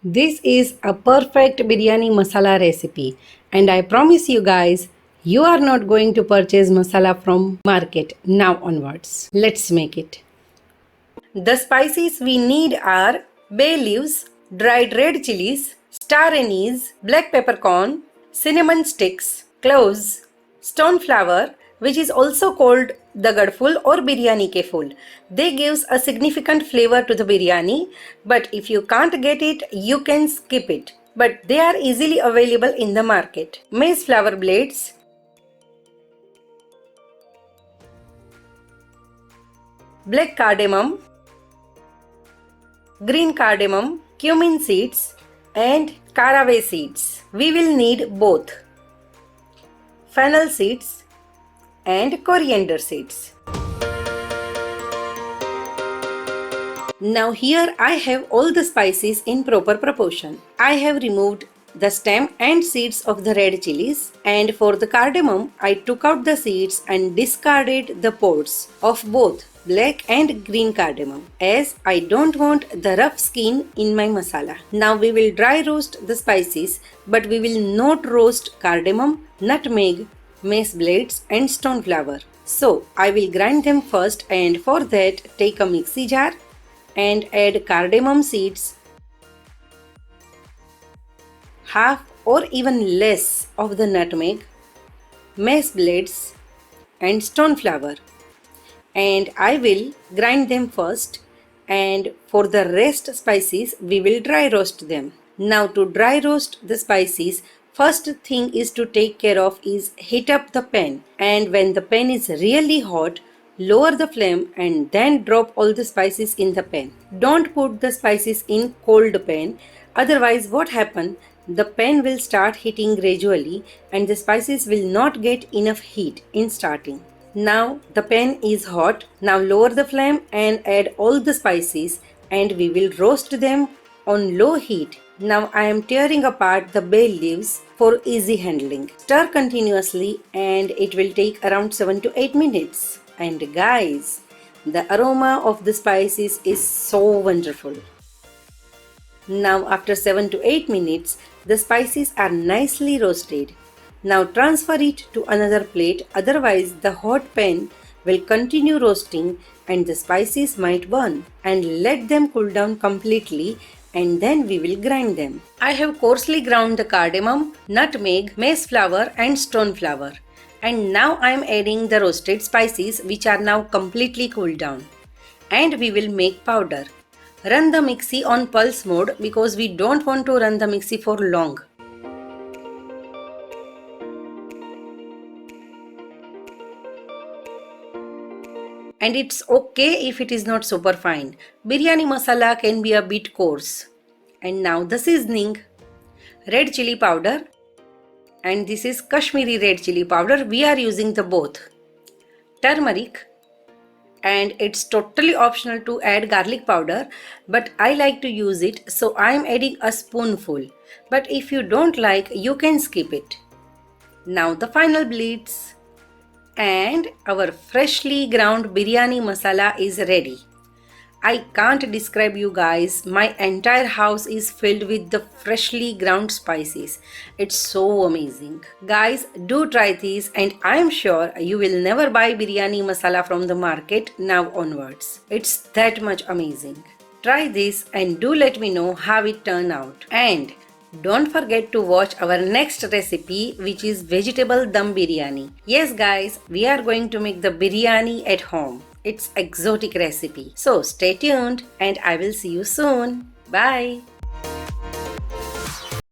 This is a perfect biryani masala recipe, and I promise you guys, you are not going to purchase masala from market now onwards. Let's make it. The spices we need are bay leaves, dried red chilies, star anise, black peppercorn, cinnamon sticks, cloves, stone flower, which is also called Dagad Phool or Biryani ke Phool. They gives a significant flavor to the biryani, but if you can't get it, you can skip it. But they are easily available in the market. Mace Flower Blades, black cardamom, green cardamom, cumin seeds and caraway seeds. We will need both fennel seeds and coriander seeds. Now here I have all the spices in proper proportion. I have removed the stem and seeds of the red chilies, and for the cardamom I took out the seeds and discarded the pods of both black and green cardamom, as I don't want the rough skin in my masala. Now we will dry roast the spices, but we will not roast cardamom, nutmeg, mace blades and stone flower. So I will grind them first, and for that take a mixie jar and add cardamom seeds, half or even less of the nutmeg, mace blades and stone flower, and I will grind them first, and for the rest spices we will dry roast them. Now to dry roast the spices, first thing is to take care of is heat up the pan, and when the pan is really hot, lower the flame and then drop all the spices in the pan. Don't put the spices in cold pan, otherwise what happens? The pan will start heating gradually and the spices will not get enough heat in starting. Now the pan is hot. Now lower the flame and add all the spices, and we will roast them on low heat. Now I am tearing apart the bay leaves for easy handling. Stir continuously and it will take around 7 to 8 minutes. And guys, the aroma of the spices is so wonderful. Now after 7 to 8 minutes, the spices are nicely roasted. Now transfer it to another plate, otherwise the hot pan will continue roasting and the spices might burn. And let them cool down completely, and then we will grind them. I have coarsely ground the cardamom, nutmeg, mace flower and stone flower. And now I am adding the roasted spices, which are now completely cooled down. And we will make powder. Run the mixie on pulse mode because we don't want to run the mixie for long. And it's okay if it is not super fine. Biryani masala can be a bit coarse. And now the seasoning. Red chili powder. And this is Kashmiri Red Chili Powder. We are using the both. Turmeric. And it's totally optional to add garlic powder, but I like to use it, so I am adding a spoonful. But if you don't like, you can skip it. Now the final bleeds. And our freshly ground biryani masala is ready. I can't describe you guys, my entire house is filled with the freshly ground spices. It's so amazing. Guys, do try this and I am sure you will never buy biryani masala from the market now onwards. It's that much amazing. Try this and do let me know how it turned out. And don't forget to watch our next recipe, which is vegetable dum biryani. Yes guys, we are going to make the biryani at home. It's exotic recipe. So stay tuned and I will see you soon. Bye.